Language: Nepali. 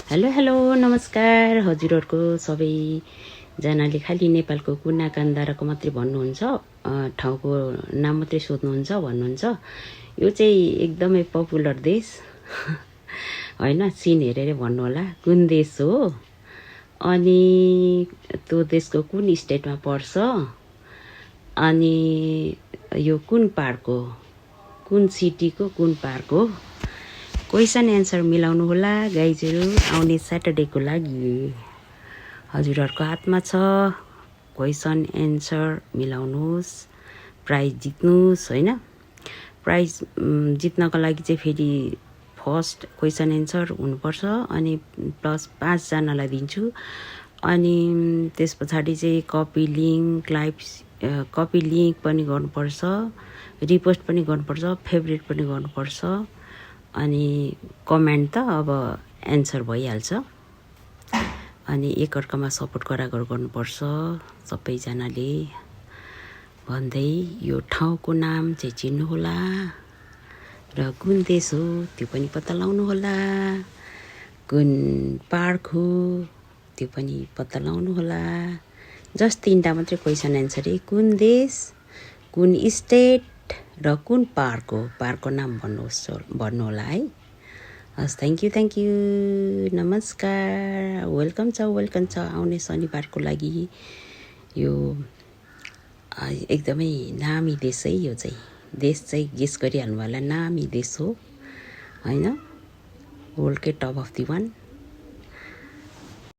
हेलो हेलो नमस्कार हजुरहरूको सबैजनाले खालि नेपालको कुना कान्दाराको मात्रै भन्नुहुन्छ, ठाउँको नाम मात्रै सोध्नुहुन्छ भन्नुहुन्छ। यो चाहिँ एकदमै पपुलर देश होइन, सिन हेरेर भन्नु होला कुन देश हो अनि त्यो देशको कुन स्टेटमा पर्छ अनि यो कुन पार्क हो, कुन सिटीको कुन पार्क हो। क्वेसन एन्सर मिलाउनु होला गाइजहरू। आउने स्याटरडेको लागि हजुरहरूको हातमा छ। क्वेसन एन्सर मिलाउनुहोस्, प्राइज जित्नुहोस् होइन। प्राइज जित्नको लागि चाहिँ फेरि फर्स्ट क्वेसन एन्सर हुनुपर्छ अनि प्लस 5 जनालाई दिन्छु। अनि त्यस पछाडि चाहिँ कपी लिङ्क पनि गर्नुपर्छ, रिपोस्ट पनि गर्नुपर्छ, फेभरेट पनि गर्नुपर्छ अनि कमेन्ट त अब एन्सर भइहाल्छ। अनि एकअर्कामा सपोर्ट गरागर गर्नुपर्छ सबैजनाले भन्दै। यो ठाउँको नाम चाहिँ चिन्नु होला र कुन देश हो त्यो पनि पत्ता लगाउनु होला, कुन पार्क हो त्यो पनि पत्ता लगाउनु होला। जस्ट 3टा मात्रै क्वेसन एन्सर है, कुन देश, कुन स्टेट र कुन पार्क हो। पार्कको नाम भन्नु होला है। हस्, थ्याङ्क यू नमस्कार। वेलकम छ आउने शनिबारको लागि। यो एकदमै नामी देश है। यो चाहिँ देश चाहिँ गेस गरिहाल्नु होला, नामी देश हो होइन, वर्ल्डकै टप अफ दी 1।